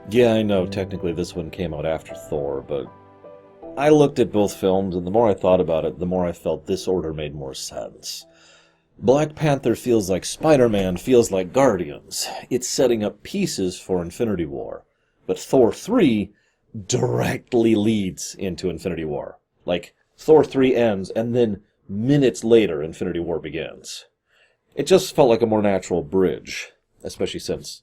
Yeah, I know technically this one came out after Thor, but I looked at both films, and the more I thought about it, the more I felt this order made more sense. Black Panther feels like Spider-Man feels like Guardians. It's setting up pieces for Infinity War. But Thor 3 directly leads into Infinity War. Like, Thor 3 ends, and then minutes later, Infinity War begins. It just felt like a more natural bridge, especially since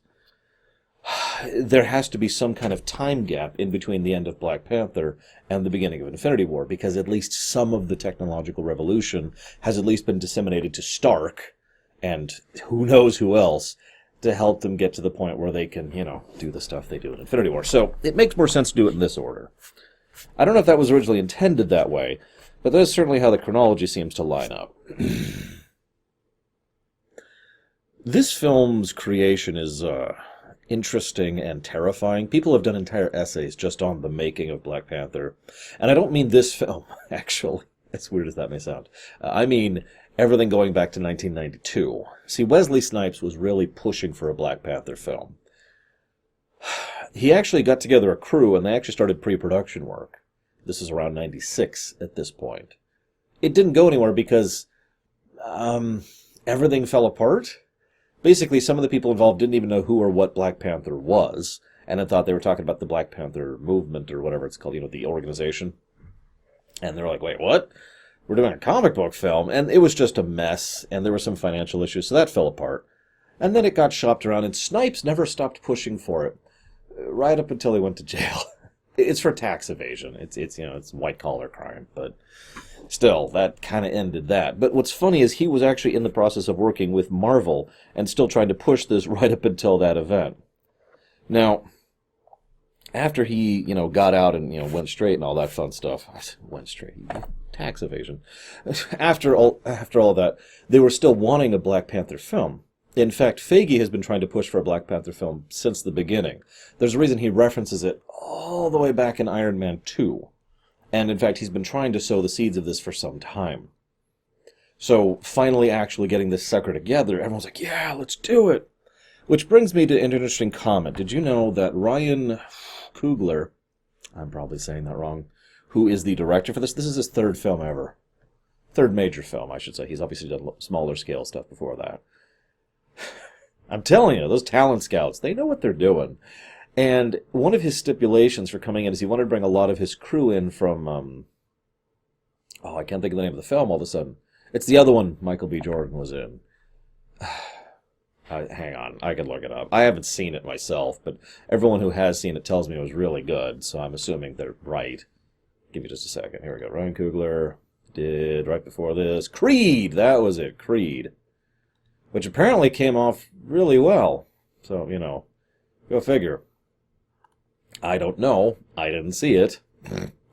there has to be some kind of time gap in between the end of Black Panther and the beginning of Infinity War, because at least some of the technological revolution has at least been disseminated to Stark, and who knows who else, to help them get to the point where they can, do the stuff they do in Infinity War. So it makes more sense to do it in this order. I don't know if that was originally intended that way, but that's certainly how the chronology seems to line up. This film's creation is interesting and terrifying. People have done entire essays just on the making of Black Panther. And I don't mean this film, actually, as weird as that may sound. I mean everything going back to 1992. See, Wesley Snipes was really pushing for a Black Panther film. He actually got together a crew, and they actually started pre-production work. This is around 96 at this point. It didn't go anywhere because everything fell apart. Basically, some of the people involved didn't even know who or what Black Panther was, and had thought they were talking about the Black Panther movement, or whatever it's called, the organization. And they were like, wait, what? We're doing a comic book film? And it was just a mess, and there were some financial issues, so that fell apart. And then it got shopped around, and Snipes never stopped pushing for it, right up until he went to jail. It's for tax evasion. It's white-collar crime, but still, that kind of ended that. But what's funny is he was actually in the process of working with Marvel and still trying to push this right up until that event. Now, after he, got out and, went straight and all that fun stuff, went straight, tax evasion. After all that, they were still wanting a Black Panther film. In fact, Feige has been trying to push for a Black Panther film since the beginning. There's a reason he references it all the way back in Iron Man 2. And in fact, he's been trying to sow the seeds of this for some time. So finally actually getting this sucker together, everyone's like, yeah, let's do it. Which brings me to an interesting comment. Did you know that Ryan Coogler, I'm probably saying that wrong, who is the director for this is his third film ever. Third major film, I should say. He's obviously done smaller scale stuff before that. I'm telling you, those talent scouts, they know what they're doing. And one of his stipulations for coming in is he wanted to bring a lot of his crew in from, I can't think of the name of the film all of a sudden. It's the other one Michael B. Jordan was in. Hang on, I can look it up. I haven't seen it myself, but everyone who has seen it tells me it was really good, so I'm assuming they're right. Give me just a second. Here we go. Ryan Coogler did, right before this, Creed! That was it, Creed. Which apparently came off really well. So, go figure. I don't know. I didn't see it,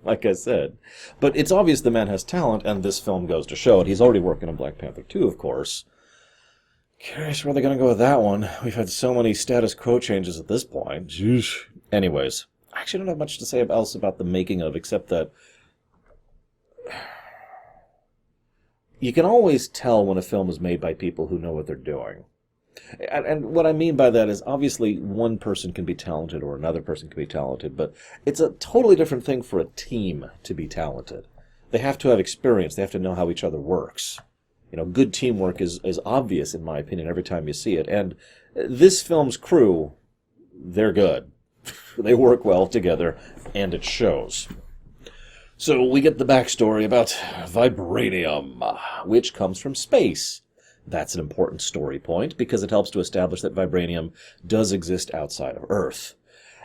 like I said. But it's obvious the man has talent, and this film goes to show it. He's already working on Black Panther 2, of course. Curious where they're going to go with that one. We've had so many status quo changes at this point. Jeez. Anyways, I actually don't have much to say else about the making of, except that you can always tell when a film is made by people who know what they're doing. And what I mean by that is, obviously, one person can be talented or another person can be talented, but it's a totally different thing for a team to be talented. They have to have experience. They have to know how each other works. Good teamwork is obvious, in my opinion, every time you see it. And this film's crew, they're good. They work well together, and it shows. So we get the backstory about vibranium, which comes from space. That's an important story point because it helps to establish that vibranium does exist outside of Earth.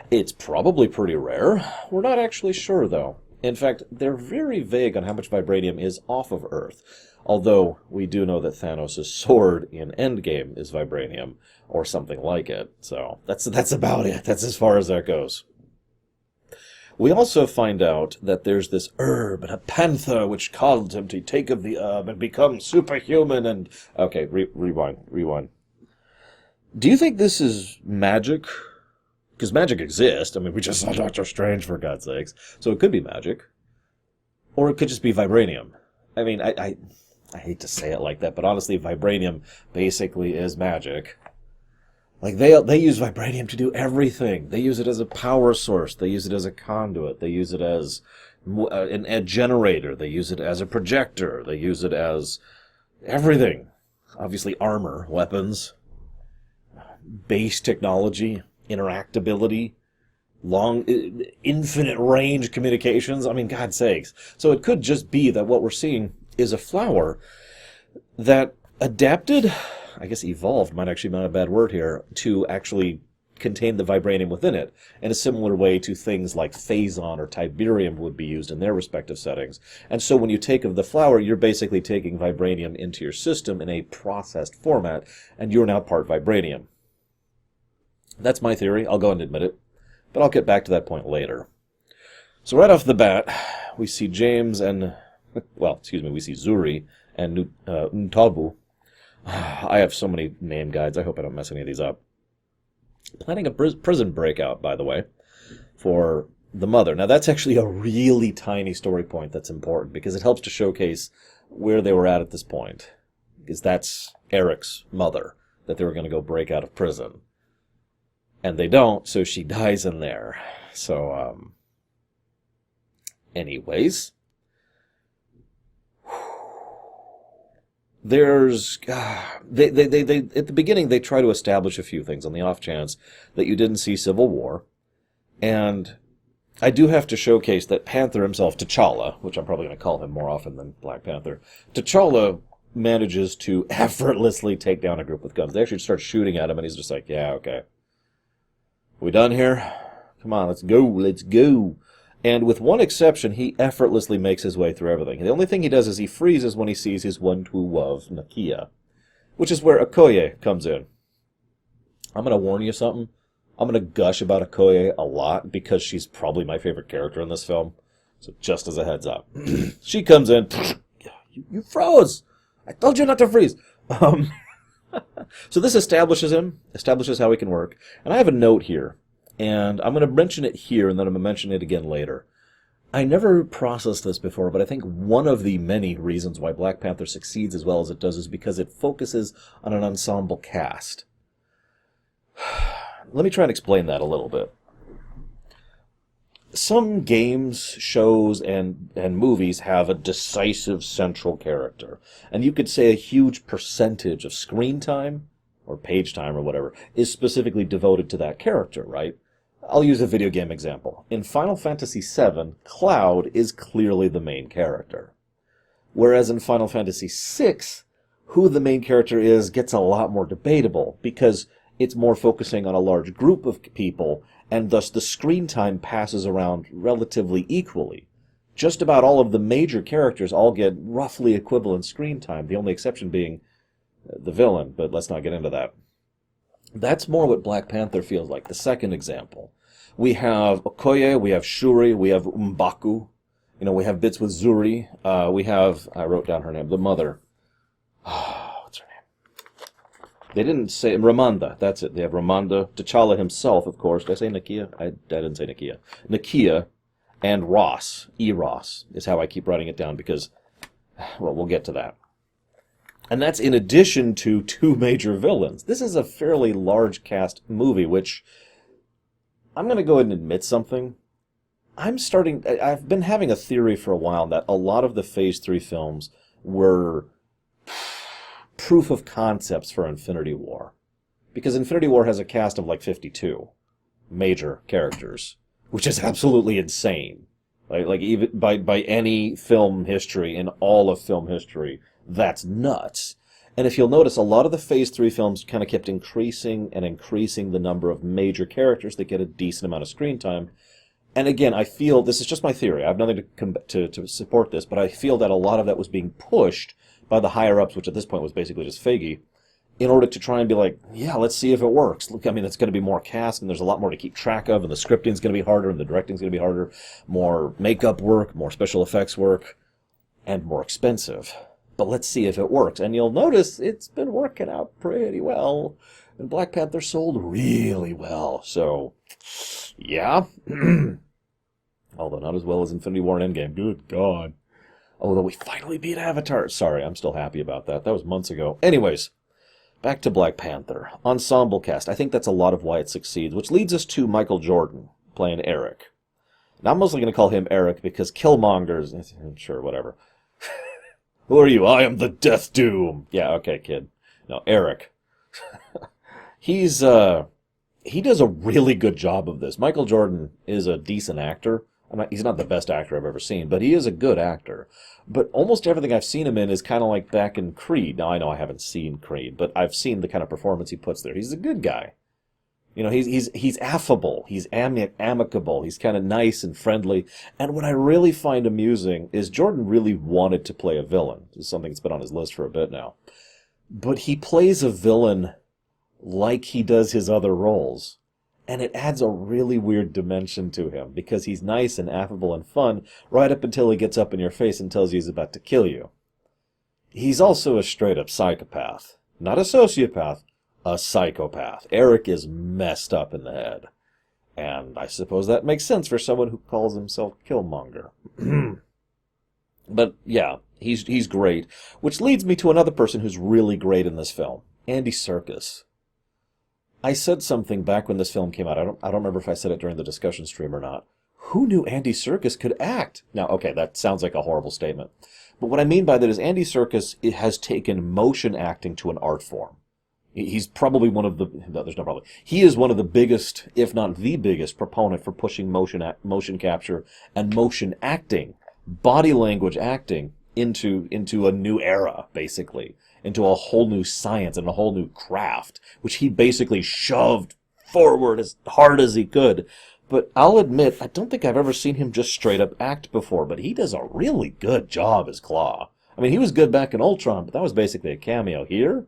It's probably pretty rare. We're not actually sure, though. In fact, they're very vague on how much vibranium is off of Earth, although we do know that Thanos' sword in Endgame is vibranium, or something like it. So that's about it. That's as far as that goes. We also find out that there's this herb and a panther which caused him to take of the herb and become superhuman and... Okay, rewind. Do you think this is magic? Because magic exists. I mean, we just saw Doctor Strange, for God's sakes. So it could be magic. Or it could just be vibranium. I mean, I hate to say it like that, but honestly, vibranium basically is magic. Like, they use vibranium to do everything. They use it as a power source. They use it as a conduit. They use it as a generator. They use it as a projector. They use it as everything. Obviously, armor, weapons, base technology, interactability, infinite range communications. I mean, God's sakes. So it could just be that what we're seeing is a flower that adapted, I guess evolved might actually be not a bad word here, to actually contain the vibranium within it in a similar way to things like phazon or tiberium would be used in their respective settings. And so when you take of the flower, you're basically taking vibranium into your system in a processed format, and you're now part vibranium. That's my theory. I'll go and admit it. But I'll get back to that point later. So right off the bat, we see James and, we see Zuri and Ntabu. I have so many name guides. I hope I don't mess any of these up. Planning a prison breakout, by the way, for the mother. Now, that's actually a really tiny story point that's important because it helps to showcase where they were at this point. Because that's Eric's mother, that they were going to go break out of prison. And they don't, so she dies in there. So, anyways. There's, they at the beginning, they try to establish a few things on the off chance that you didn't see Civil War. And I do have to showcase that Panther himself, T'Challa, which I'm probably going to call him more often than Black Panther, T'Challa manages to effortlessly take down a group with guns. They actually start shooting at him, and he's just like, yeah, okay. We done here? Come on, let's go. And with one exception, he effortlessly makes his way through everything. The only thing he does is he freezes when he sees his one-true love, Nakia, which is where Okoye comes in. I'm going to warn you something. I'm going to gush about Okoye a lot because she's probably my favorite character in this film. So just as a heads up. She comes in. You froze. I told you not to freeze. So this establishes how he can work. And I have a note here, and I'm going to mention it here, and then I'm going to mention it again later. I never processed this before, but I think one of the many reasons why Black Panther succeeds as well as it does is because it focuses on an ensemble cast. Let me try and explain that a little bit. Some games, shows, and movies have a decisive central character. And you could say a huge percentage of screen time, or page time, or whatever, is specifically devoted to that character, right? I'll use a video game example. In Final Fantasy VII, Cloud is clearly the main character. Whereas in Final Fantasy VI, who the main character is gets a lot more debatable, because it's more focusing on a large group of people, and thus the screen time passes around relatively equally. Just about all of the major characters all get roughly equivalent screen time, the only exception being the villain, but let's not get into that. That's more what Black Panther feels like. The second example. We have Okoye, we have Shuri, we have M'Baku, we have bits with Zuri, I wrote down her name, the mother. What's her name? They didn't say, Ramonda, that's it. They have Ramonda, T'Challa himself, of course. Did I say Nakia? I didn't say Nakia. Nakia and Ross, Eros, is how I keep writing it down because, well, we'll get to that. And that's in addition to two major villains. This is a fairly large cast movie, which I'm going to go ahead and admit something. I've been having a theory for a while that a lot of the Phase 3 films were proof of concepts for Infinity War. Because Infinity War has a cast of like 52 major characters, which is absolutely insane. Like even by any film history, in all of film history, that's nuts. And if you'll notice, a lot of the Phase 3 films kind of kept increasing and increasing the number of major characters that get a decent amount of screen time. And again, I feel, this is just my theory, I have nothing to support this, but I feel that a lot of that was being pushed by the higher-ups, which at this point was basically just Feige, in order to try and be like, yeah, let's see if it works. Look, I mean, it's going to be more cast, and there's a lot more to keep track of, and the scripting's going to be harder, and the directing's going to be harder, more makeup work, more special effects work, and more expensive. But let's see if it works. And you'll notice it's been working out pretty well. And Black Panther sold really well. So, yeah. Although not as well as Infinity War and Endgame. Good God. Although we finally beat Avatar. Sorry, I'm still happy about that. That was months ago. Anyways, Back to Black Panther. Ensemble cast. I think that's a lot of why it succeeds, which leads us to Michael Jordan playing Eric. Now, I'm mostly going to call him Eric because Killmonger's... Sure, whatever. Who are you? I am the Death Doom. Yeah, okay, kid. No, Eric. He does a really good job of this. Michael Jordan is a decent actor. He's not the best actor I've ever seen, but he is a good actor. But almost everything I've seen him in is kind of like back in Creed. Now, I know I haven't seen Creed, but I've seen the kind of performance he puts there. He's a good guy. You know, he's affable. He's amicable. He's kind of nice and friendly. And what I really find amusing is Jordan really wanted to play a villain. This is something that's been on his list for a bit now. But he plays a villain like he does his other roles. And it adds a really weird dimension to him because he's nice and affable and fun right up until he gets up in your face and tells you he's about to kill you. He's also a straight-up psychopath. Not a sociopath, a psychopath. Eric is messed up in the head. And I suppose that makes sense for someone who calls himself Killmonger. But yeah, he's great. Which leads me to another person who's really great in this film. Andy Serkis. I said something back when this film came out. I don't remember if I said it during the discussion stream or not. Who knew Andy Serkis could act? Now, okay, that sounds like a horrible statement. But what I mean by that is Andy Serkis has taken motion acting to an art form. He's probably one of the... No, there's no probably. He is one of the biggest, if not the biggest, proponent for pushing motion capture and motion acting, body language acting, into a new era, basically. Into a whole new science and a whole new craft, which he basically shoved forward as hard as he could. But I'll admit, I don't think I've ever seen him just straight up act before, but he does a really good job as Claw. I mean, he was good back in Ultron, but that was basically a cameo here.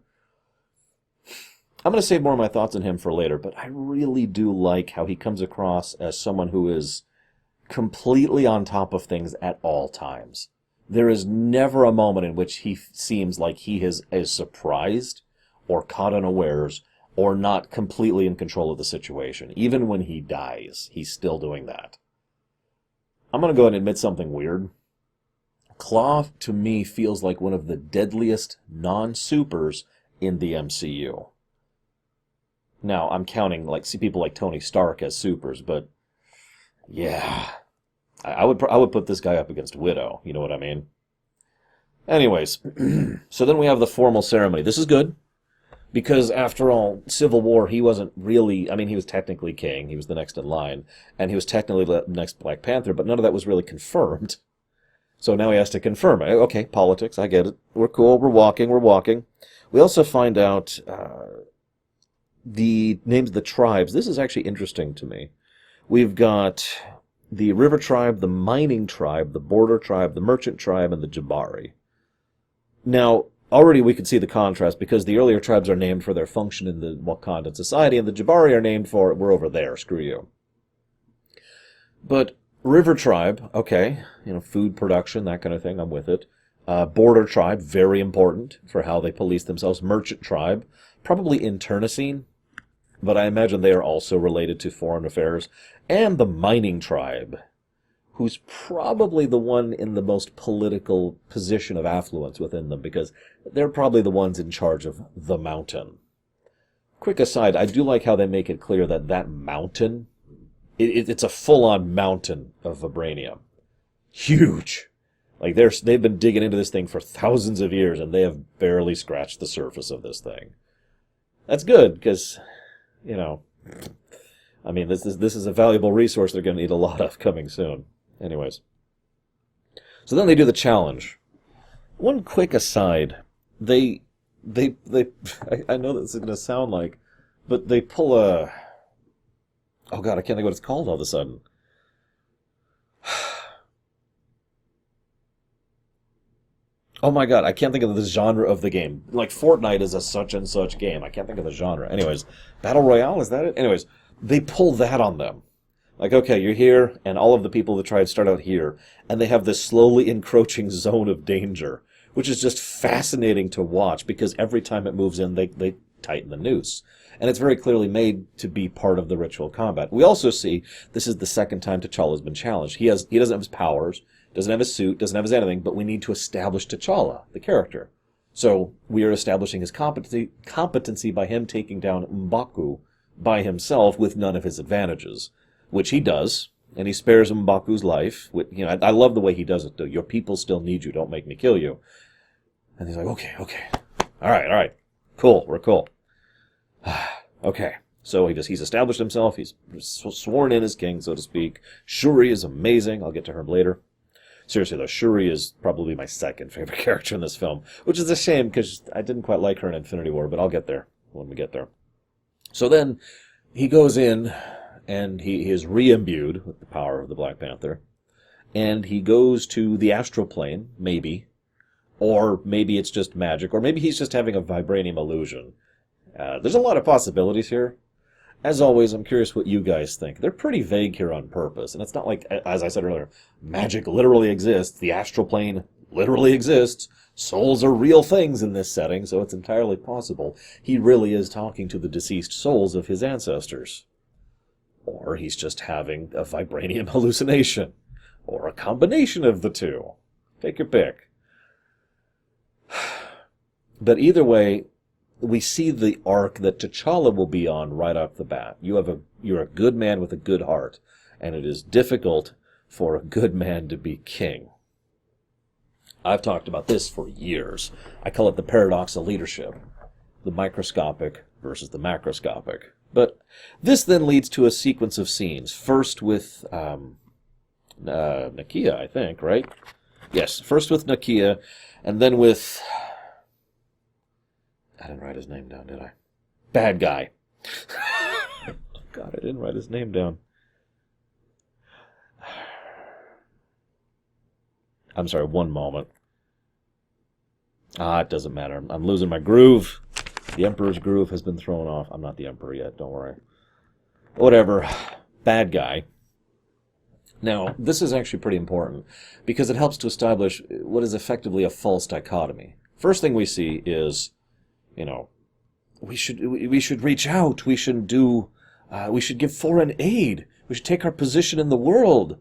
I'm going to save more of my thoughts on him for later, but I really do like how he comes across as someone who is completely on top of things at all times. There is never a moment in which he seems like he is surprised or caught unawares or not completely in control of the situation. Even when he dies, he's still doing that. I'm going to go ahead and admit something weird. Claw, to me, feels like one of the deadliest non-supers in the MCU. Now, I'm counting people like Tony Stark as supers, but yeah... I would put this guy up against Widow, you know what I mean? Anyways, so then we have the formal ceremony. This is good, because after all, Civil War, he wasn't really... I mean, he was technically king, he was the next in line, and he was technically the next Black Panther, but none of that was really confirmed. So now he has to confirm it. Okay, politics, I get it. We're cool, we're walking. We also find out the names of the tribes. This is actually interesting to me. We've got... the River Tribe, the Mining Tribe, the Border Tribe, the Merchant Tribe, and the Jabari. Now, already we could see the contrast because the earlier tribes are named for their function in the Wakandan society, and the Jabari are named for, we're over there, screw you. But River Tribe, okay, food production, that kind of thing, I'm with it. Border Tribe, very important for how they police themselves. Merchant Tribe, probably internecine, but I imagine they are also related to foreign affairs. And the Mining Tribe, who's probably the one in the most political position of affluence within them, because they're probably the ones in charge of the mountain. Quick aside, I do like how they make it clear that that mountain, it's a full-on mountain of vibranium. Huge! Like, they've been digging into this thing for thousands of years, and they have barely scratched the surface of this thing. That's good, because... I mean, this is a valuable resource they're going to need a lot of coming soon. Anyways. So then they do the challenge. One quick aside. I know this is going to sound like, but they pull a... Oh god, I can't think what it's called all of a sudden. Oh my god, I can't think of the genre of the game. Like, Fortnite is a such and such game. I can't think of the genre. Anyways, Battle Royale, is that it? Anyways, they pull that on them. Like, okay, you're here, and all of the people of the tribe start out here, and they have this slowly encroaching zone of danger, which is just fascinating to watch, because every time it moves in, they tighten the noose. And it's very clearly made to be part of the ritual combat. We also see this is the second time T'Challa's been challenged. He doesn't have his powers, doesn't have his suit, doesn't have his anything, but we need to establish T'Challa, the character. So we are establishing his competency by him taking down M'Baku by himself with none of his advantages, which he does, and he spares M'Baku's life. I love the way he does it, though. Your people still need you. Don't make me kill you. And he's like, okay. All right. Cool. We're cool. Okay. So he's established himself. He's sworn in as king, so to speak. Shuri is amazing. I'll get to her later. Seriously, though, Shuri is probably my second favorite character in this film, which is a shame because I didn't quite like her in Infinity War, but I'll get there when we get there. So then he goes in, and he is re-imbued with the power of the Black Panther, and he goes to the astral plane, maybe, or maybe it's just magic, or maybe he's just having a vibranium illusion. There's a lot of possibilities here. As always, I'm curious what you guys think. They're pretty vague here on purpose, and it's not like, as I said earlier, magic literally exists, the astral plane literally exists, souls are real things in this setting, so it's entirely possible he really is talking to the deceased souls of his ancestors. Or he's just having a vibranium hallucination, or a combination of the two. Take your pick. But either way, we see the arc that T'Challa will be on right off the bat. You're a good man with a good heart, and it is difficult for a good man to be king. I've talked about this for years. I call it the paradox of leadership. The microscopic versus the macroscopic. But this then leads to a sequence of scenes. First with Nakia, I think, right? Yes, first with Nakia, and then with... I didn't write his name down, did I? Bad guy. God, I didn't write his name down. I'm sorry, one moment. It doesn't matter. I'm losing my groove. The Emperor's groove has been thrown off. I'm not the Emperor yet, don't worry. Whatever. Bad guy. Now, this is actually pretty important, because it helps to establish what is effectively a false dichotomy. First thing we see is... we should reach out. We should give foreign aid. We should take our position in the world.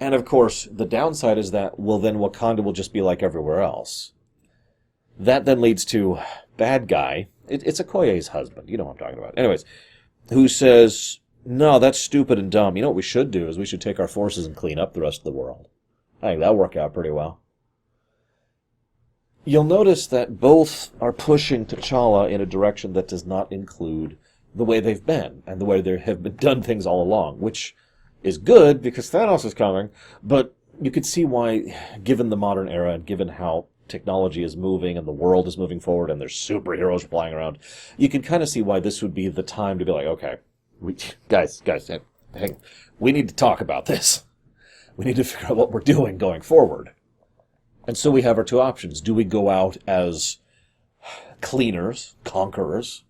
And of course, the downside is that, then Wakanda will just be like everywhere else. That then leads to bad guy. It's Okoye's husband. You know what I'm talking about. Anyways, who says, no, that's stupid and dumb. You know what we should do is we should take our forces and clean up the rest of the world. I think that'll work out pretty well. You'll notice that both are pushing T'Challa in a direction that does not include the way they've been, and the way they have been done things all along, which is good, because Thanos is coming, but you could see why, given the modern era, and given how technology is moving, and the world is moving forward, and there's superheroes flying around, you can kind of see why this would be the time to be like, okay, guys, hey, we need to talk about this. We need to figure out what we're doing going forward. And so we have our two options. Do we go out as cleaners, conquerors,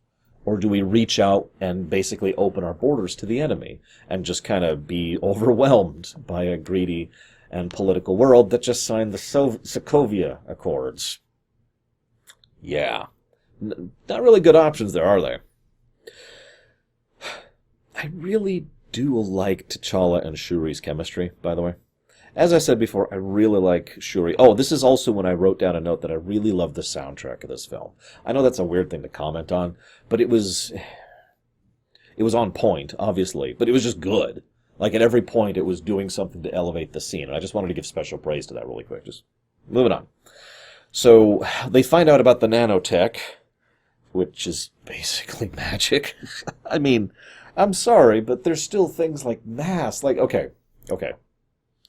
or do we reach out and basically open our borders to the enemy and just kind of be overwhelmed by a greedy and political world that just signed the Sokovia Accords? Yeah. Not really good options there, are they? I really do like T'Challa and Shuri's chemistry, by the way. As I said before, I really like Shuri. Oh, this is also when I wrote down a note that I really love the soundtrack of this film. I know that's a weird thing to comment on, but it was on point, obviously, but it was just good. Like, at every point, it was doing something to elevate the scene, and I just wanted to give special praise to that really quick. Just moving on. So, they find out about the nanotech, which is basically magic. I mean, I'm sorry, but there's still things like mass. Like, okay.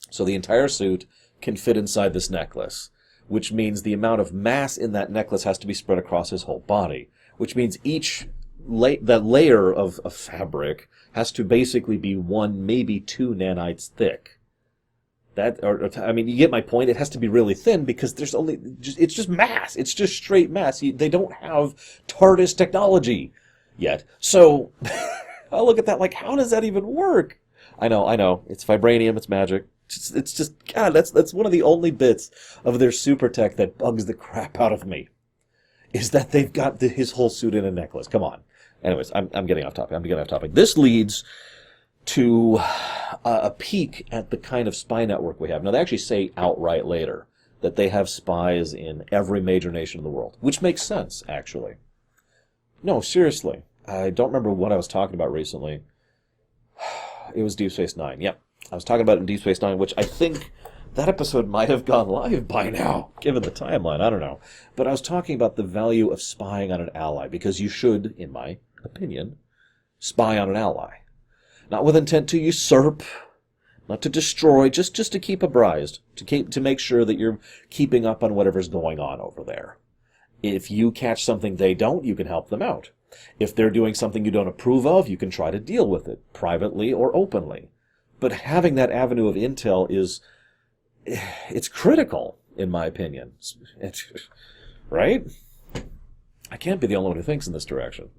So the entire suit can fit inside this necklace, which means the amount of mass in that necklace has to be spread across his whole body, which means that layer of fabric has to basically be 1, maybe 2 nanites thick. You get my point. It has to be really thin because it's just mass. It's just straight mass. They don't have TARDIS technology yet. So I look at that like, how does that even work? I know. It's vibranium. It's magic. It's just, God, that's one of the only bits of their super tech that bugs the crap out of me, is that they've got his whole suit in a necklace. Come on. Anyways, I'm getting off topic. This leads to a peek at the kind of spy network we have. Now, they actually say outright later that they have spies in every major nation in the world, which makes sense, actually. No, seriously. I don't remember what I was talking about recently. It was Deep Space Nine. Yep. I was talking about it in Deep Space Nine, which I think that episode might have gone live by now, given the timeline. I don't know. But I was talking about the value of spying on an ally, because you should, in my opinion, spy on an ally. Not with intent to usurp, not to destroy, just to keep abrised, to make sure that you're keeping up on whatever's going on over there. If you catch something they don't, you can help them out. If they're doing something you don't approve of, you can try to deal with it, privately or openly. But having that avenue of intel it's critical, in my opinion. Right? I can't be the only one who thinks in this direction.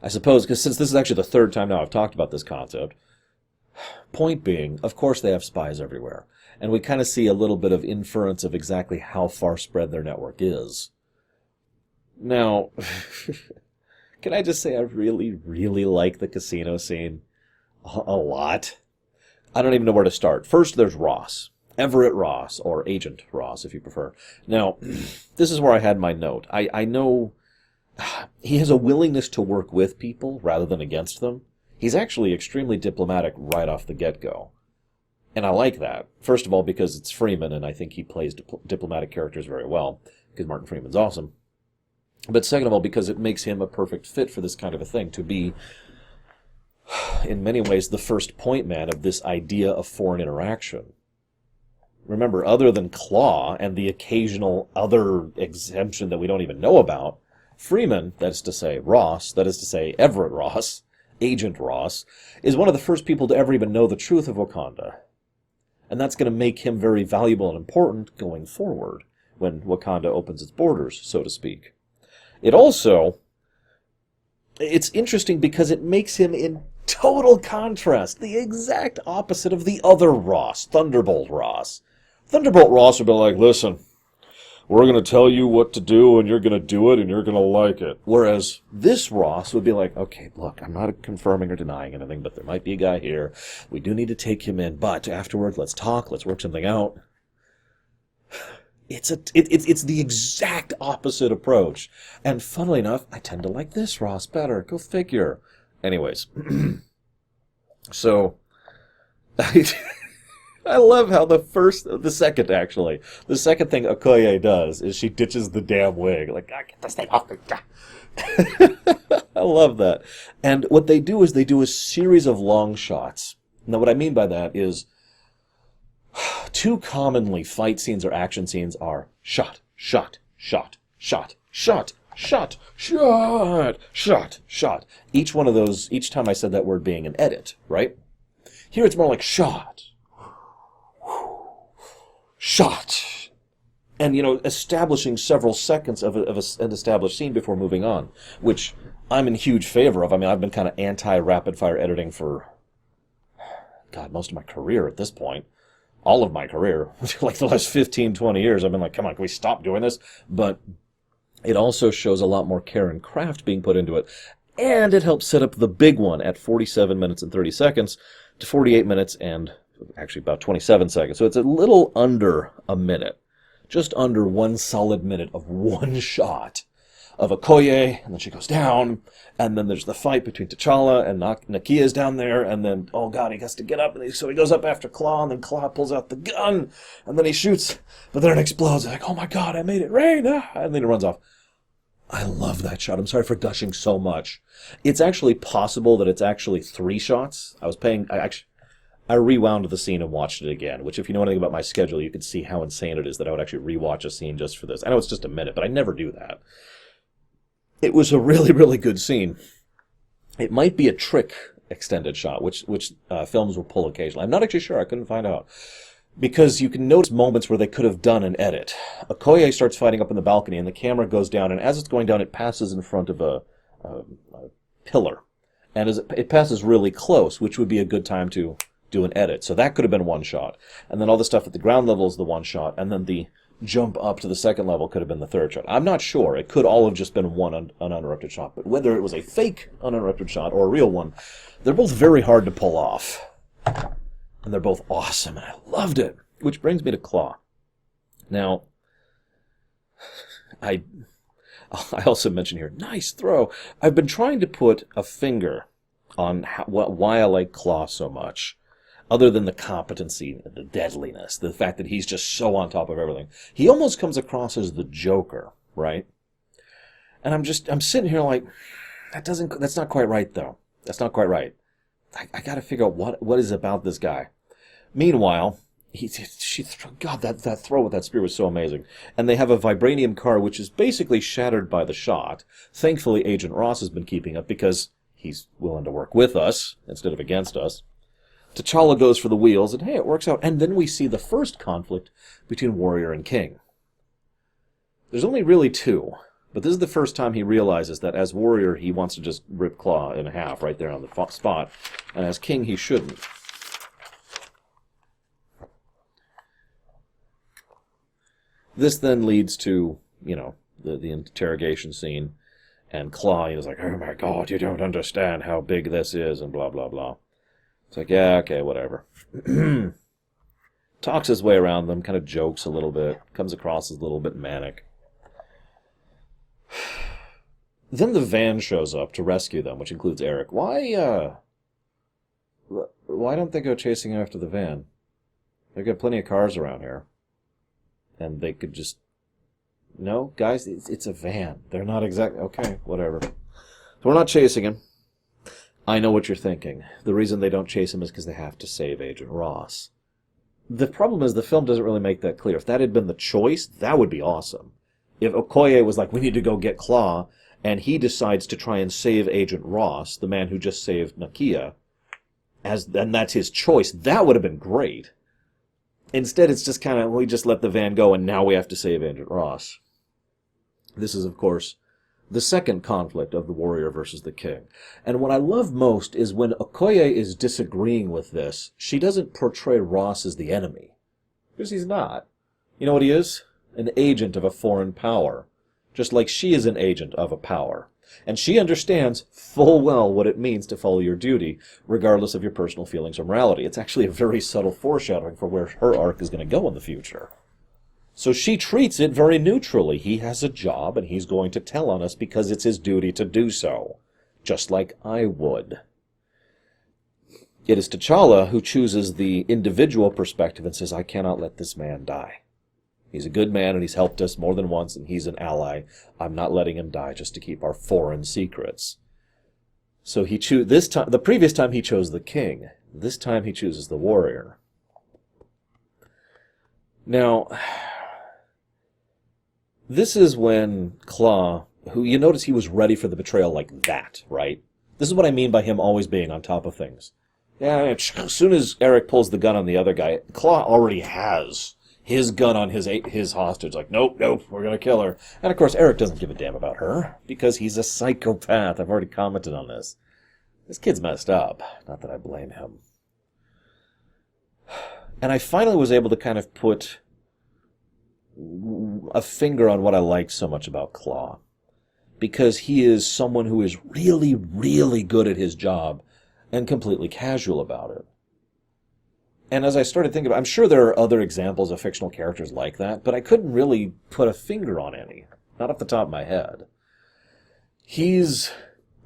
I suppose, because since this is actually the third time now I've talked about this concept, point being, of course they have spies everywhere. And we kind of see a little bit of inference of exactly how far spread their network is. Now, can I just say I really, really like the casino scene a lot? I don't even know where to start. First, there's Ross. Everett Ross, or Agent Ross, if you prefer. Now, this is where I had my note. I know he has a willingness to work with people rather than against them. He's actually extremely diplomatic right off the get-go. And I like that. First of all, because it's Freeman, and I think he plays diplomatic characters very well, because Martin Freeman's awesome. But second of all, because it makes him a perfect fit for this kind of a thing, to be, in many ways, the first point man of this idea of foreign interaction. Remember, other than Claw and the occasional other exemption that we don't even know about, Freeman, that is to say Ross, that is to say Everett Ross, Agent Ross, is one of the first people to ever even know the truth of Wakanda. And that's going to make him very valuable and important going forward, when Wakanda opens its borders, so to speak. It's interesting because it makes him in total contrast, the exact opposite of the other Ross, Thunderbolt Ross. Thunderbolt Ross would be like, listen, we're going to tell you what to do, and you're going to do it, and you're going to like it. Whereas this Ross would be like, okay, look, I'm not confirming or denying anything, but there might be a guy here. We do need to take him in, but afterward, let's talk, let's work something out. It's the exact opposite approach. And funnily enough, I tend to like this Ross better. Go figure. Anyways. So, I love how the second thing Okoye does is she ditches the damn wig. Like, I get this thing off me. I love that. And what they do is they do a series of long shots. Now, what I mean by that is, too commonly fight scenes or action scenes are shot, shot, shot, shot, shot, shot, shot, shot, shot. Each one of those, each time I said that word being an edit, right? Here it's more like shot, shot, and, establishing several seconds of an established scene before moving on, which I'm in huge favor of. I mean, I've been kind of anti-rapid-fire editing for, most of my career at this point. All of my career, like the last 15, 20 years, I've been like, come on, can we stop doing this? But it also shows a lot more care and craft being put into it. And it helps set up the big one at 47 minutes and 30 seconds to 48 minutes and actually about 27 seconds. So it's a little under a minute. Just under one solid minute of one shot of Okoye, and then she goes down, and then there's the fight between T'Challa and Nakia's down there, and then, oh god, he has to get up, and so he goes up after Claw, and then Claw pulls out the gun, and then he shoots, but then it explodes, like, oh my god, I made it rain, and then he runs off. I love that shot. I'm sorry for gushing so much. It's actually possible that it's actually 3 shots. I rewound the scene and watched it again, which if you know anything about my schedule, you can see how insane it is that I would actually rewatch a scene just for this. I know it's just a minute, but I never do that. It was a really, really good scene. It might be a trick extended shot, which films will pull occasionally. I'm not actually sure. I couldn't find out. Because you can notice moments where they could have done an edit. Okoye starts fighting up in the balcony, and the camera goes down, and as it's going down, it passes in front of a pillar. And as it passes really close, which would be a good time to do an edit. So that could have been one shot. And then all the stuff at the ground level is the one shot, and then the jump up to the second level could have been the third shot. I'm not sure. It could all have just been one uninterrupted shot. But whether it was a fake uninterrupted shot or a real one, they're both very hard to pull off. And they're both awesome, and I loved it. Which brings me to Claw. Now, I also mention here, nice throw. I've been trying to put a finger on why I like Claw so much, other than the competency, the deadliness, the fact that he's just so on top of everything. He almost comes across as the Joker, right? And I'm sitting here like, that's not quite right, though. That's not quite right. I got to figure out what is about this guy. Meanwhile, God, that throw with that spear was so amazing. And they have a vibranium car which is basically shattered by the shot. Thankfully, Agent Ross has been keeping it because he's willing to work with us instead of against us. T'Challa goes for the wheels, and hey, it works out. And then we see the first conflict between Warrior and King. There's only really two, but this is the first time he realizes that as Warrior, he wants to just rip Claw in half right there on the spot, and as King, he shouldn't. This then leads to, the interrogation scene, and Claw is like, oh my God, you don't understand how big this is, and blah, blah, blah. It's like, yeah, okay, whatever. Talks his way around them, kind of jokes a little bit, comes across as a little bit manic. Then the van shows up to rescue them, which includes Eric. Why don't they go chasing after the van? They've got plenty of cars around here. And they could just... No, guys, it's a van. They're not exactly... Okay, whatever. So we're not chasing him. I know what you're thinking. The reason they don't chase him is because they have to save Agent Ross. The problem is the film doesn't really make that clear. If that had been the choice, that would be awesome. If Okoye was like, we need to go get Claw, and he decides to try and save Agent Ross, the man who just saved Nakia, and that's his choice, that would have been great. Instead, it's just kind of, we just let the van go, and now we have to save Agent Ross. This is, of course, the second conflict of the Warrior versus the King. And what I love most is when Okoye is disagreeing with this, she doesn't portray Ross as the enemy. Because he's not. You know what he is? An agent of a foreign power. Just like she is an agent of a power. And she understands full well what it means to follow your duty, regardless of your personal feelings or morality. It's actually a very subtle foreshadowing for where her arc is going to go in the future. So she treats it very neutrally. He has a job, and he's going to tell on us because it's his duty to do so. Just like I would. It is T'Challa who chooses the individual perspective and says, I cannot let this man die. He's a good man, and he's helped us more than once, and he's an ally. I'm not letting him die just to keep our foreign secrets. So the previous time he chose the King. This time he chooses the Warrior. Now, this is when Claw, who you notice he was ready for the betrayal like that, right? This is what I mean by him always being on top of things. Yeah, as soon as Eric pulls the gun on the other guy, Claw already has his gun on his hostage. Like, nope, we're going to kill her. And of course, Eric doesn't give a damn about her, because he's a psychopath. I've already commented on this. This kid's messed up. Not that I blame him. And I finally was able to kind of put a finger on what I liked so much about Claw. Because he is someone who is really, really good at his job and completely casual about it. And as I started thinking about it, I'm sure there are other examples of fictional characters like that, but I couldn't really put a finger on any. Not off the top of my head. He's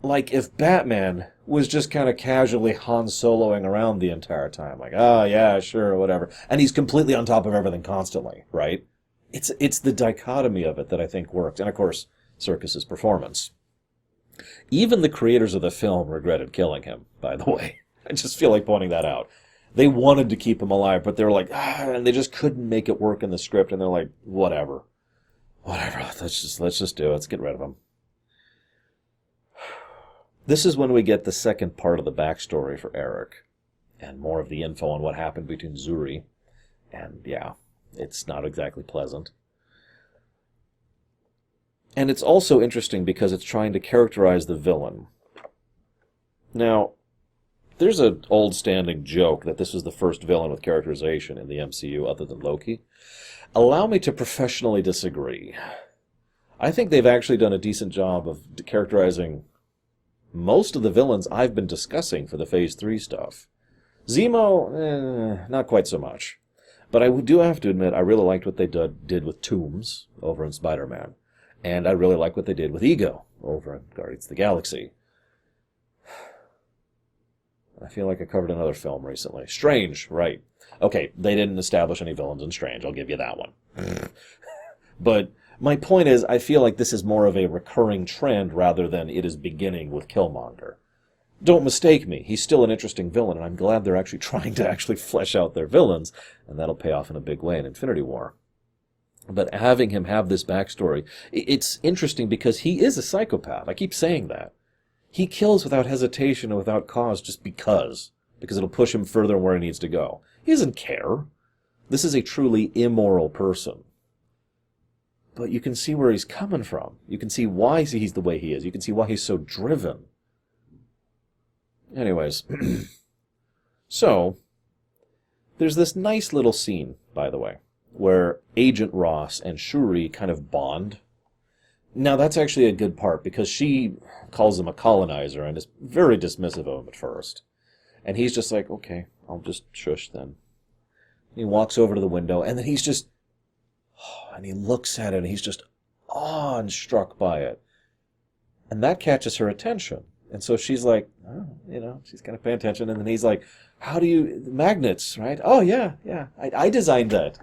like if Batman was just kind of casually Han Soloing around the entire time. Like, oh, yeah, sure, whatever. And he's completely on top of everything constantly, right? It's the dichotomy of it that I think works. And, of course, Serkis's performance. Even the creators of the film regretted killing him, by the way. I just feel like pointing that out. They wanted to keep him alive, but they were like, and they just couldn't make it work in the script, and they're like, whatever, let's just do it, let's get rid of him. This is when we get the second part of the backstory for Eric, and more of the info on what happened between Zuri, and yeah, it's not exactly pleasant. And it's also interesting because it's trying to characterize the villain. Now, there's an old standing joke that this was the first villain with characterization in the MCU other than Loki. Allow me to professionally disagree. I think they've actually done a decent job of characterizing most of the villains I've been discussing for the Phase 3 stuff. Zemo, not quite so much. But I do have to admit, I really liked what they did with Toombs over in Spider-Man. And I really like what they did with Ego over in Guardians of the Galaxy. I feel like I covered another film recently. Strange, right. Okay, they didn't establish any villains in Strange. I'll give you that one. But my point is, I feel like this is more of a recurring trend rather than it is beginning with Killmonger. Don't mistake me. He's still an interesting villain, and I'm glad they're actually trying to actually flesh out their villains, and that'll pay off in a big way in Infinity War. But having him have this backstory, it's interesting because he is a psychopath. I keep saying that. He kills without hesitation and without cause just because it'll push him further where he needs to go. He doesn't care. This is a truly immoral person. But you can see where he's coming from. You can see why he's the way he is. You can see why he's so driven. Anyways, so, there's this nice little scene, by the way, where Agent Ross and Shuri kind of bond. Now, that's actually a good part, because she calls him a colonizer and is very dismissive of him at first. And he's just like, okay, I'll just shush then. He walks over to the window, and then he's just... and he looks at it, and he's just awe-struck by it. And that catches her attention. And so she's like, oh, she's kind of paying attention. And then he's like, how do you... magnets, right? Oh, yeah. I designed that.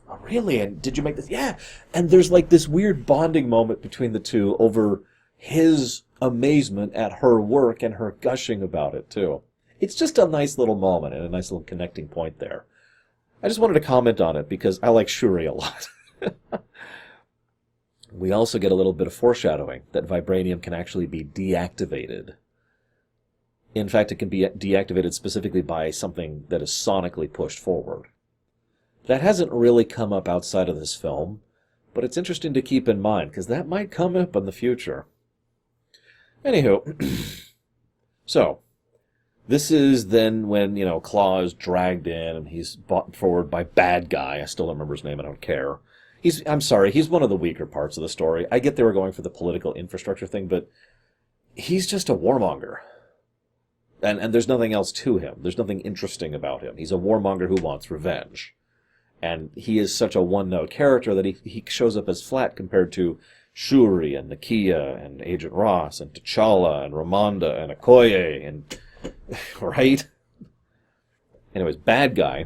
Oh, really? And did you make this? Yeah. And there's like this weird bonding moment between the two over his amazement at her work and her gushing about it, too. It's just a nice little moment and a nice little connecting point there. I just wanted to comment on it because I like Shuri a lot. We also get a little bit of foreshadowing that vibranium can actually be deactivated. In fact, it can be deactivated specifically by something that is sonically pushed forward. That hasn't really come up outside of this film, but it's interesting to keep in mind, because that might come up in the future. Anywho, so, this is then when, Claw is dragged in, and he's brought forward by Bad Guy. I still don't remember his name, I don't care. I'm sorry, he's one of the weaker parts of the story. I get they were going for the political infrastructure thing, but he's just a warmonger. And there's nothing else to him. There's nothing interesting about him. He's a warmonger who wants revenge. And he is such a one-note character that he shows up as flat compared to Shuri and Nakia and Agent Ross and T'Challa and Ramonda and Okoye and... right? Anyways, Bad Guy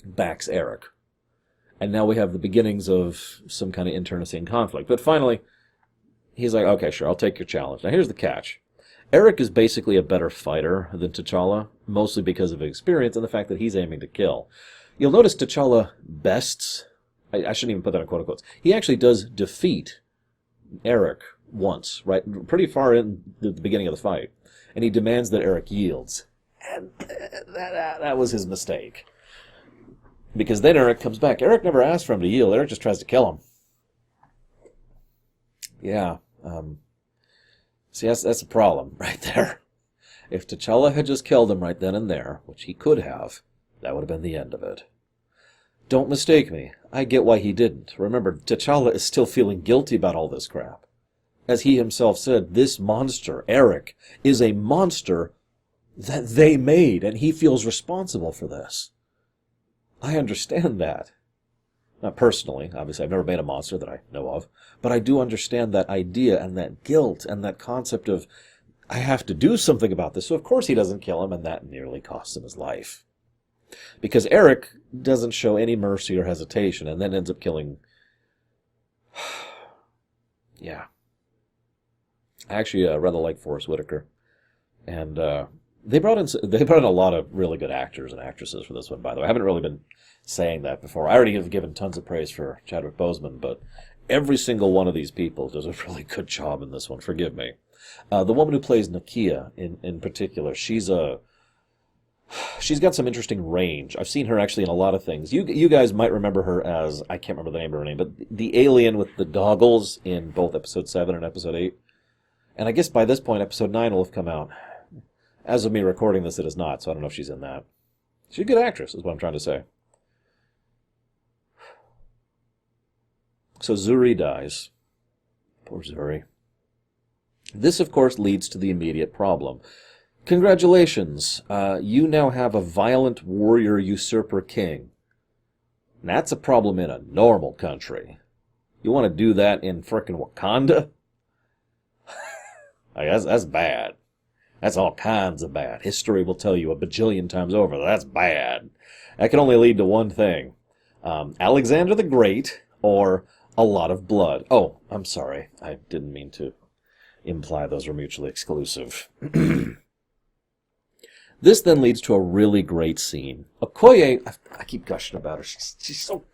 backs Eric. And now we have the beginnings of some kind of internecine conflict. But finally, he's like, okay, sure, I'll take your challenge. Now here's the catch. Eric is basically a better fighter than T'Challa, mostly because of his experience and the fact that he's aiming to kill. You'll notice T'Challa bests. I shouldn't even put that in quote unquote. He actually does defeat Eric once, right? Pretty far in the beginning of the fight. And he demands that Eric yields. And that was his mistake. Because then Eric comes back. Eric never asked for him to yield. Eric just tries to kill him. Yeah. See, that's a problem right there. If T'Challa had just killed him right then and there, which he could have, that would have been the end of it. Don't mistake me. I get why he didn't. Remember, T'Challa is still feeling guilty about all this crap. As he himself said, this monster, Eric, is a monster that they made, and he feels responsible for this. I understand that. Not personally, obviously, I've never made a monster that I know of, but I do understand that idea and that guilt and that concept of, I have to do something about this, so of course he doesn't kill him, and that nearly costs him his life. Because Eric doesn't show any mercy or hesitation, and then ends up killing... yeah. I actually rather like Forrest Whitaker. And they brought in a lot of really good actors and actresses for this one, by the way. I haven't really been saying that before. I already have given tons of praise for Chadwick Boseman, but every single one of these people does a really good job in this one. Forgive me. The woman who plays Nakia, in particular, she's got some interesting range. I've seen her actually in a lot of things. You guys might remember her as, I can't remember the name of her name, but the alien with the goggles in both Episode 7 and Episode 8. And I guess by this point, Episode 9 will have come out. As of me recording this, it is not, so I don't know if she's in that. She's a good actress, is what I'm trying to say. So Zuri dies. Poor Zuri. This, of course, leads to the immediate problem. Congratulations, you now have a violent warrior usurper king. And that's a problem in a normal country. You want to do that in frickin' Wakanda? That's bad. That's all kinds of bad. History will tell you a bajillion times over that's bad. That can only lead to one thing. Alexander the Great or a lot of blood. Oh, I'm sorry. I didn't mean to imply those were mutually exclusive. This then leads to a really great scene. Okoye, I keep gushing about her. She's so,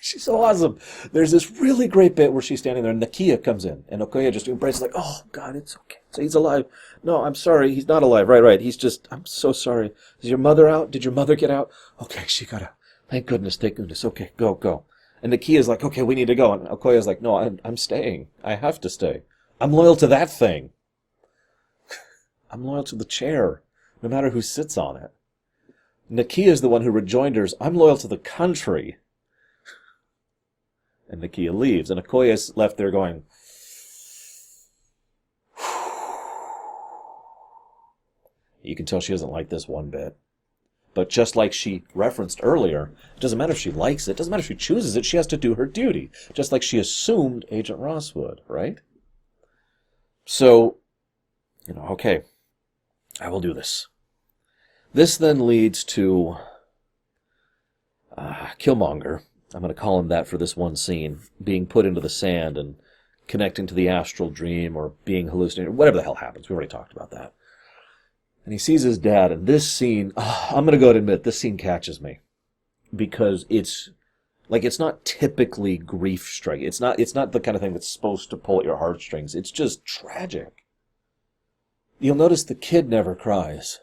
she's so awesome. There's this really great bit where she's standing there, and Nakia comes in, and Okoye just embraces like, oh God, it's okay. So he's alive. No, I'm sorry, he's not alive. Right. He's just, I'm so sorry. Is your mother out? Did your mother get out? Okay, she got out. Thank goodness. Okay, go. And Nakia's like, okay, we need to go. And Okoye's like, no, I'm staying. I have to stay. I'm loyal to that thing. I'm loyal to the chair, no matter who sits on it. Nakia is the one who rejoinders, I'm loyal to the country. And Nakia leaves, and Okoye's left there going, you can tell she doesn't like this one bit. But just like she referenced earlier, it doesn't matter if she likes it, it doesn't matter if she chooses it, she has to do her duty. Just like she assumed Agent Ross would, right? So, okay, I will do this. This then leads to Killmonger, I'm going to call him that for this one scene, being put into the sand and connecting to the astral dream or being hallucinated, whatever the hell happens. We already talked about that. And he sees his dad, and this scene, I'm going to go ahead and admit, this scene catches me. Because it's not typically grief-striking. It's not the kind of thing that's supposed to pull at your heartstrings. It's just tragic. You'll notice the kid never cries.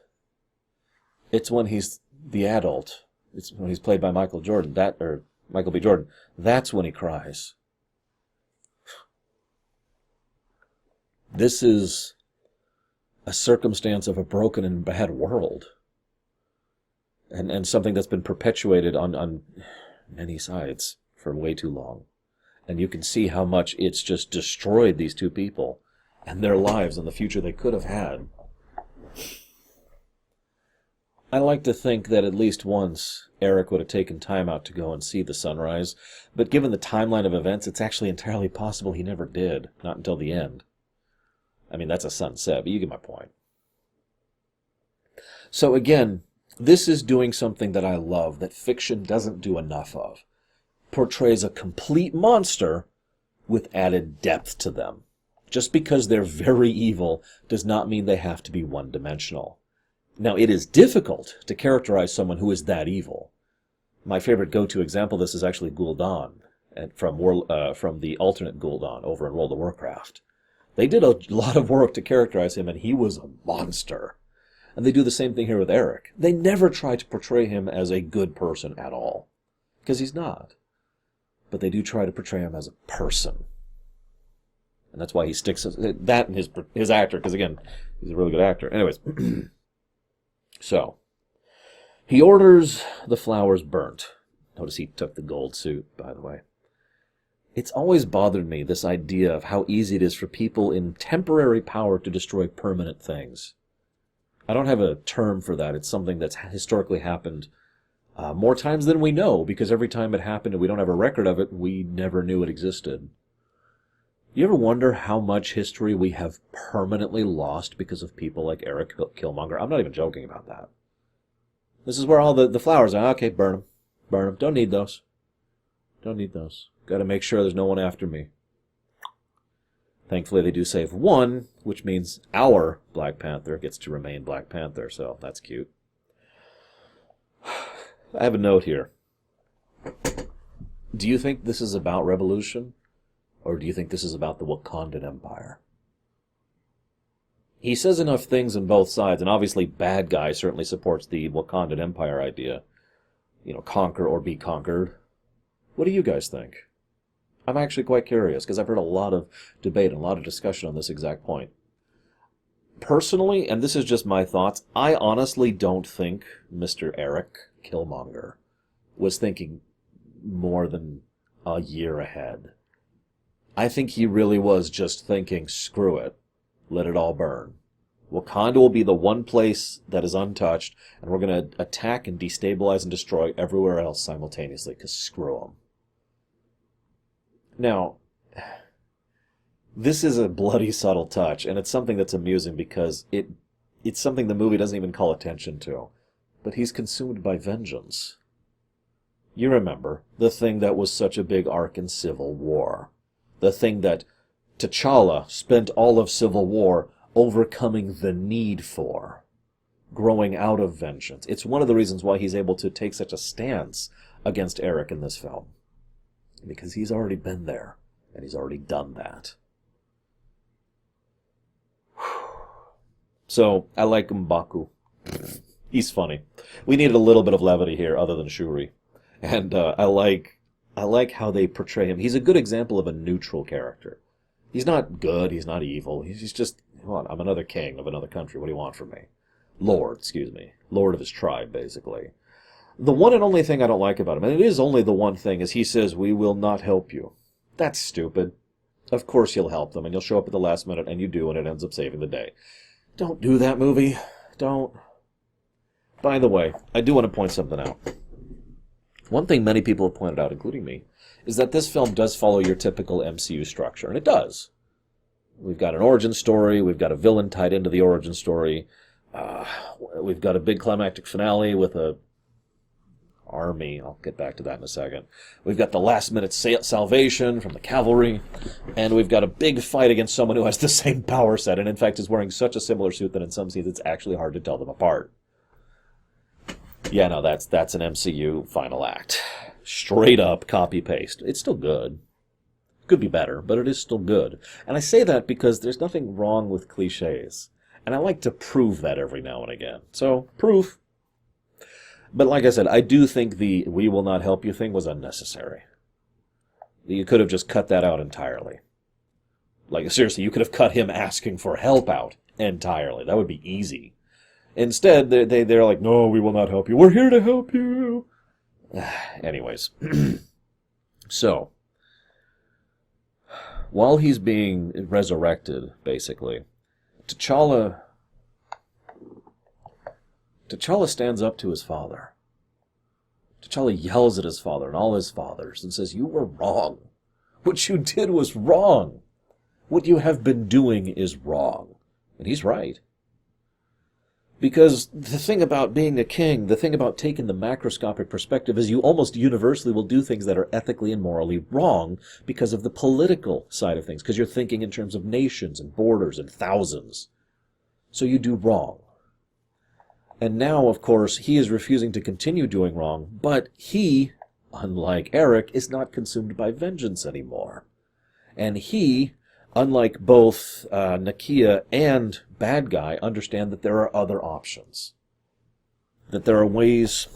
It's when he's the adult. It's when he's played by Michael B. Jordan. That's when he cries. This is a circumstance of a broken and bad world. And something that's been perpetuated on many sides for way too long. And you can see how much it's just destroyed these two people and their lives and the future they could have had. I like to think that at least once Eric would have taken time out to go and see the sunrise, but given the timeline of events, it's actually entirely possible he never did, not until the end. I mean, that's a sunset, but you get my point. So again, this is doing something that I love, that fiction doesn't do enough of. Portrays a complete monster with added depth to them. Just because they're very evil does not mean they have to be one-dimensional. Now, it is difficult to characterize someone who is that evil. My favorite go-to example of this is actually Gul'dan, from the alternate Gul'dan over in World of Warcraft. They did a lot of work to characterize him, and he was a monster. And they do the same thing here with Eric. They never try to portray him as a good person at all, because he's not. But they do try to portray him as a person. And that's why he sticks that in his actor, because again, he's a really good actor. Anyways, so he orders the flowers burnt. Notice he took the gold suit, by the way. It's always bothered me, this idea of how easy it is for people in temporary power to destroy permanent things. I don't have a term for that. It's something that's historically happened more times than we know, because every time it happened and we don't have a record of it, we never knew it existed. You ever wonder how much history we have permanently lost because of people like Eric Killmonger? I'm not even joking about that. This is where all the flowers are. Okay, burn them. Burn them. Don't need those. Don't need those. Got to make sure there's no one after me. Thankfully, they do save one, which means our Black Panther gets to remain Black Panther, so that's cute. I have a note here. Do you think this is about revolution? Or do you think this is about the Wakandan Empire? He says enough things on both sides, and obviously bad guy certainly supports the Wakandan Empire idea. Conquer or be conquered. What do you guys think? I'm actually quite curious, because I've heard a lot of debate and a lot of discussion on this exact point. Personally, and this is just my thoughts, I honestly don't think Mr. Eric Killmonger was thinking more than a year ahead. I think he really was just thinking, screw it, let it all burn. Wakanda will be the one place that is untouched, and we're going to attack and destabilize and destroy everywhere else simultaneously, because screw them. Now, this is a bloody subtle touch, and it's something that's amusing because it's something the movie doesn't even call attention to. But he's consumed by vengeance. You remember, the thing that was such a big arc in Civil War. The thing that T'Challa spent all of Civil War overcoming the need for. Growing out of vengeance. It's one of the reasons why he's able to take such a stance against Eric in this film. Because he's already been there, and he's already done that. So, I like M'Baku. He's funny. We needed a little bit of levity here, other than Shuri. And I like how they portray him. He's a good example of a neutral character. He's not good, he's not evil. He's just, what, I'm another king of another country. What do you want from me? Lord of his tribe, basically. The one and only thing I don't like about him, and it is only the one thing, is he says, "We will not help you." That's stupid. Of course you'll help them, and you'll show up at the last minute, and you do, and it ends up saving the day. Don't do that, movie. Don't. By the way, I do want to point something out. One thing many people have pointed out, including me, is that this film does follow your typical MCU structure, and it does. We've got an origin story, we've got a villain tied into the origin story, we've got a big climactic finale with a army. I'll get back to that in a second. We've got the last-minute salvation from the cavalry, and we've got a big fight against someone who has the same power set, and in fact is wearing such a similar suit that in some scenes it's actually hard to tell them apart. Yeah, no, that's an MCU final act. Straight up copy-paste. It's still good. Could be better, but it is still good. And I say that because there's nothing wrong with cliches. And I like to prove that every now and again. So, proof. But like I said, I do think the "we will not help you" thing was unnecessary. You could have just cut that out entirely. Like, seriously, you could have cut him asking for help out entirely. That would be easy. Instead, they're like, "No, we will not help you. We're here to help you." Anyways. So, while he's being resurrected, basically, T'Challa stands up to his father. T'Challa yells at his father and all his fathers and says, "You were wrong. What you did was wrong. What you have been doing is wrong." And he's right. Because the thing about being a king, the thing about taking the macroscopic perspective is you almost universally will do things that are ethically and morally wrong because of the political side of things, because you're thinking in terms of nations and borders and thousands. So you do wrong. And now, of course, he is refusing to continue doing wrong, but he, unlike Eric, is not consumed by vengeance anymore. And he, unlike both Nakia and Bad Guy, understand that there are other options. That there are ways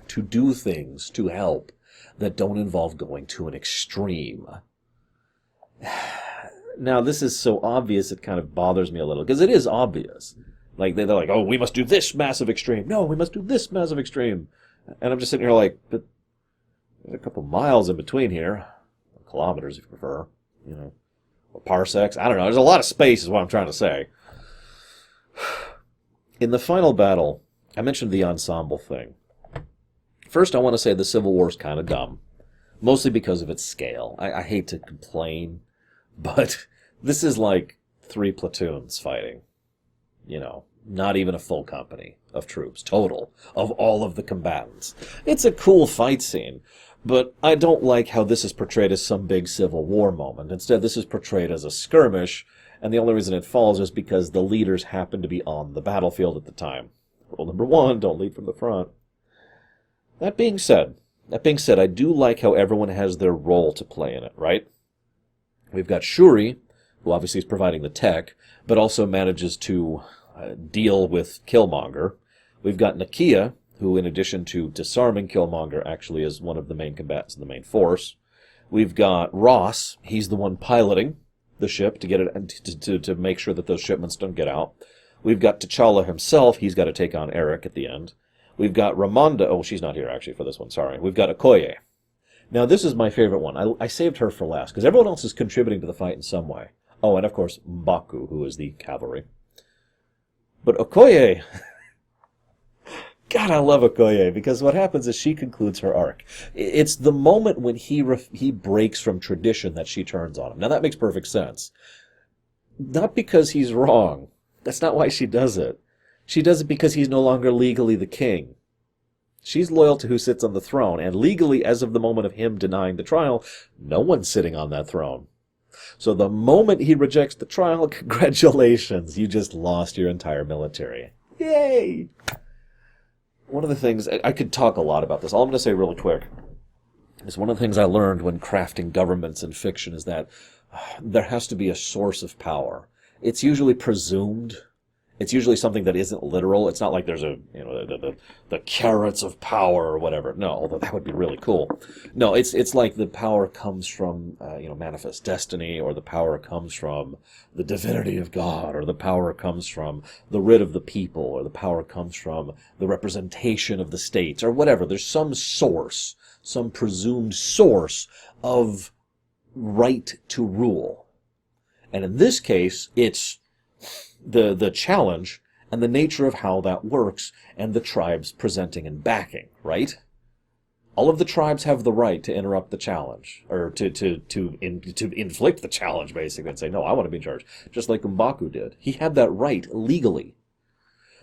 to do things, to help, that don't involve going to an extreme. Now, this is so obvious it kind of bothers me a little, because it is obvious. Like, they're like, "Oh, we must do this massive extreme. No, we must do this massive extreme." And I'm just sitting here like, but there's a couple miles in between here. Kilometers, if you prefer. You know. Or parsecs. I don't know. There's a lot of space is what I'm trying to say. In the final battle, I mentioned the ensemble thing. First, I want to say the Civil War is kind of dumb. Mostly because of its scale. I hate to complain, but this is like 3 platoons fighting. You know, not even a full company of troops, total, of all of the combatants. It's a cool fight scene. But I don't like how this is portrayed as some big Civil War moment. Instead, this is portrayed as a skirmish, and the only reason it falls is because the leaders happen to be on the battlefield at the time. Rule number 1, don't lead from the front. That being said, I do like how everyone has their role to play in it, right? We've got Shuri, who obviously is providing the tech, but also manages to deal with Killmonger. We've got Nakia, who, in addition to disarming Killmonger, actually is one of the main combatants in the main force. We've got Ross. He's the one piloting the ship to get it to make sure that those shipments don't get out. We've got T'Challa himself. He's got to take on Eric at the end. We've got Ramonda. Oh, she's not here, actually, for this one. Sorry. We've got Okoye. Now, this is my favorite one. I saved her for last, because everyone else is contributing to the fight in some way. Oh, and of course, M'Baku, who is the cavalry. But Okoye, God, I love Okoye, because what happens is she concludes her arc. It's the moment when he breaks from tradition that she turns on him. Now that makes perfect sense. Not because he's wrong. That's not why she does it. She does it because he's no longer legally the king. She's loyal to who sits on the throne, and legally, as of the moment of him denying the trial, no one's sitting on that throne. So the moment he rejects the trial, congratulations, you just lost your entire military. Yay! One of the things, I could talk a lot about this, all I'm going to say really quick, is one of the things I learned when crafting governments in fiction is that there has to be a source of power. It's usually presumed. It's usually something that isn't literal. It's not like there's the carrots of power or whatever. No, although that would be really cool. No, it's like the power comes from manifest destiny, or the power comes from the divinity of God, or the power comes from the writ of the people, or the power comes from the representation of the states, or whatever. There's some source, some presumed source of right to rule. And in this case, it's the challenge and the nature of how that works, and the tribes presenting and backing, right? All of the tribes have the right to interrupt the challenge, or to inflict the challenge, basically, and say, no, I want to be in charge, just like M'Baku did. He had that right legally.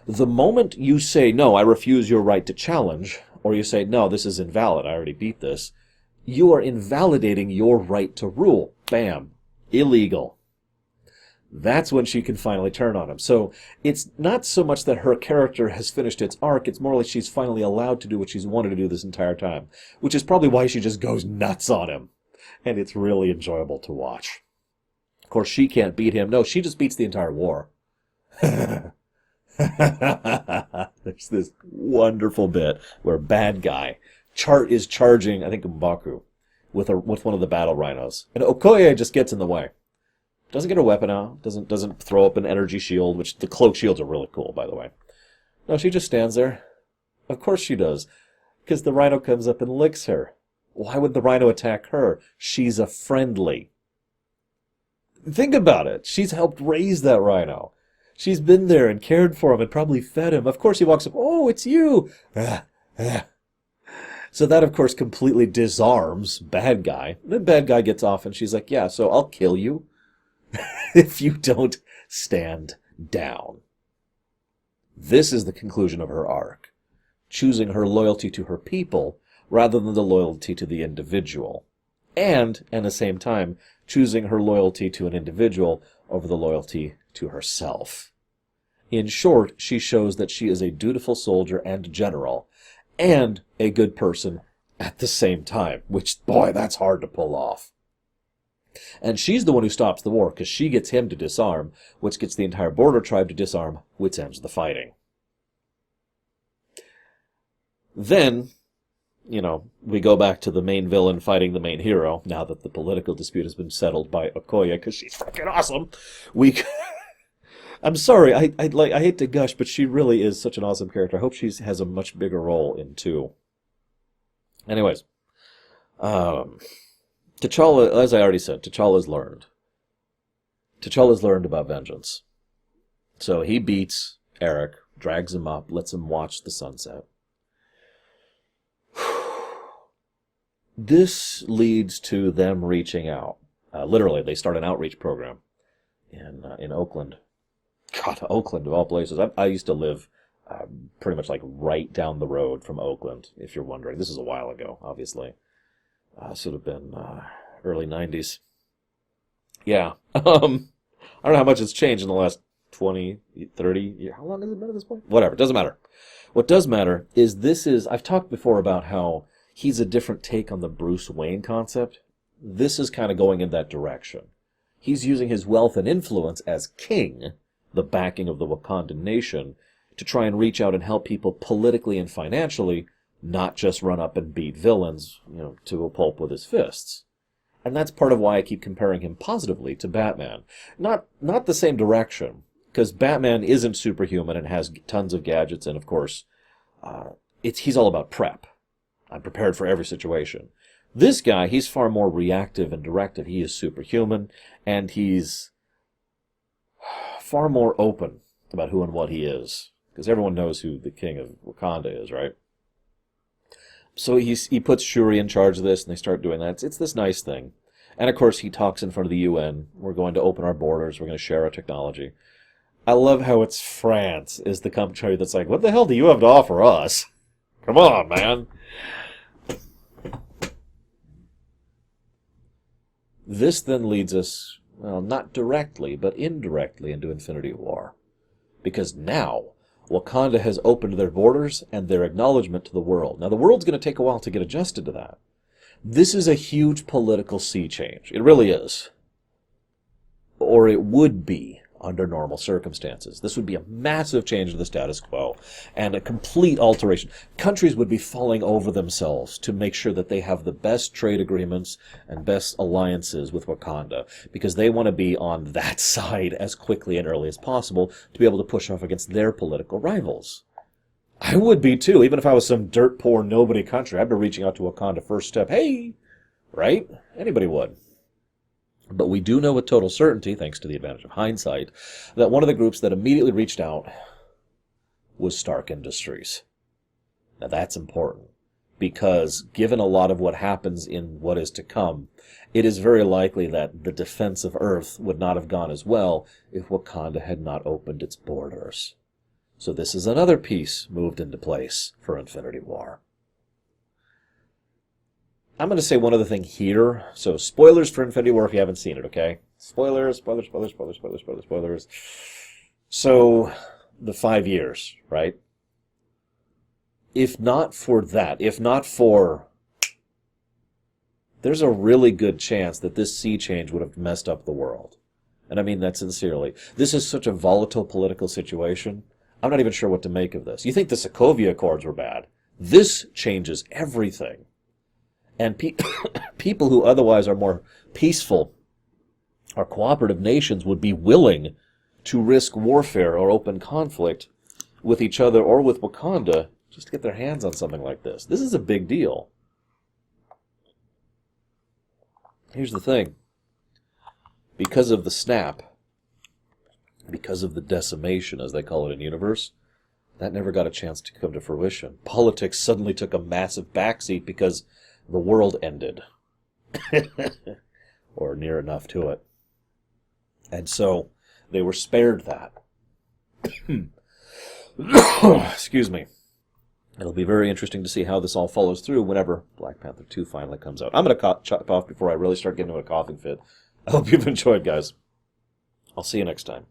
The moment you say, no, I refuse your right to challenge, or you say, no, this is invalid, I already beat this, you are invalidating your right to rule. Bam. Illegal. That's when she can finally turn on him. So it's not so much that her character has finished its arc, it's more like she's finally allowed to do what she's wanted to do this entire time, which is probably why she just goes nuts on him. And it's really enjoyable to watch. Of course, she can't beat him. No, she just beats the entire war. There's this wonderful bit where bad guy is charging, I think, M'Baku with one of the battle rhinos. And Okoye just gets in the way. Doesn't get a weapon out, doesn't throw up an energy shield, which the cloak shields are really cool, by the way. No, she just stands there. Of course she does, because the rhino comes up and licks her. Why would the rhino attack her? She's a friendly. Think about it. She's helped raise that rhino. She's been there and cared for him and probably fed him. Of course he walks up, oh, it's you. So that, of course, completely disarms bad guy. Then bad guy gets off and she's like, yeah, so I'll kill you if you don't stand down. This is the conclusion of her arc, choosing her loyalty to her people rather than the loyalty to the individual, and, at the same time, choosing her loyalty to an individual over the loyalty to herself. In short, she shows that she is a dutiful soldier and general, and a good person at the same time, which, boy, that's hard to pull off. And she's the one who stops the war, because she gets him to disarm, which gets the entire border tribe to disarm, which ends the fighting. Then, we go back to the main villain fighting the main hero, now that the political dispute has been settled by Okoye, because she's fucking awesome. I'm sorry, I hate to gush, but she really is such an awesome character. I hope she has a much bigger role in 2. Anyways, T'Challa, as I already said, T'Challa's learned. T'Challa's learned about vengeance. So he beats Eric, drags him up, lets him watch the sunset. This leads to them reaching out. Literally, they start an outreach program in Oakland. God, Oakland of all places. I used to live pretty much like right down the road from Oakland, if you're wondering. This is a while ago, obviously. Should have been early 90s. Yeah. I don't know how much it's changed in the last 20, 30 years. How long has it been at this point? Whatever, doesn't matter. What does matter is I've talked before about how he's a different take on the Bruce Wayne concept. This is kind of going in that direction. He's using his wealth and influence as king, the backing of the Wakandan nation, to try and reach out and help people politically and financially, not just run up and beat villains, to a pulp with his fists. And that's part of why I keep comparing him positively to Batman. Not the same direction, because Batman isn't superhuman and has tons of gadgets, and of course, he's all about prep. I'm prepared for every situation. This guy, he's far more reactive and directive. He is superhuman, and he's far more open about who and what he is. Because everyone knows who the king of Wakanda is, right? So he puts Shuri in charge of this, and they start doing that. It's this nice thing. And, of course, he talks in front of the UN. We're going to open our borders. We're going to share our technology. I love how it's France is the country that's like, what the hell do you have to offer us? Come on, man. This then leads us, well, not directly, but indirectly into Infinity War. Because now, Wakanda has opened their borders and their acknowledgement to the world. Now, the world's going to take a while to get adjusted to that. This is a huge political sea change. It really is. Or it would be under normal circumstances. This would be a massive change to the status quo and a complete alteration. Countries would be falling over themselves to make sure that they have the best trade agreements and best alliances with Wakanda because they want to be on that side as quickly and early as possible to be able to push off against their political rivals. I would be too, even if I was some dirt poor nobody country. I'd be reaching out to Wakanda first step. Hey! Right? Anybody would. But we do know with total certainty, thanks to the advantage of hindsight, that one of the groups that immediately reached out was Stark Industries. Now that's important, because given a lot of what happens in what is to come, it is very likely that the defense of Earth would not have gone as well if Wakanda had not opened its borders. So this is another piece moved into place for Infinity War. I'm going to say one other thing here. So, spoilers for Infinity War if you haven't seen it, okay? Spoilers. So, the 5 years, right? If not for that, there's a really good chance that this sea change would have messed up the world. And I mean that sincerely. This is such a volatile political situation. I'm not even sure what to make of this. You think the Sokovia Accords were bad. This changes everything. And people who otherwise are more peaceful or cooperative nations would be willing to risk warfare or open conflict with each other or with Wakanda just to get their hands on something like this. This is a big deal. Here's the thing. Because of the snap, because of the decimation, as they call it in universe, that never got a chance to come to fruition. Politics suddenly took a massive backseat because the world ended. Or near enough to it. And so, they were spared that. Excuse me. It'll be very interesting to see how this all follows through whenever Black Panther 2 finally comes out. I'm going to chop off before I really start getting into a coughing fit. I hope you've enjoyed, guys. I'll see you next time.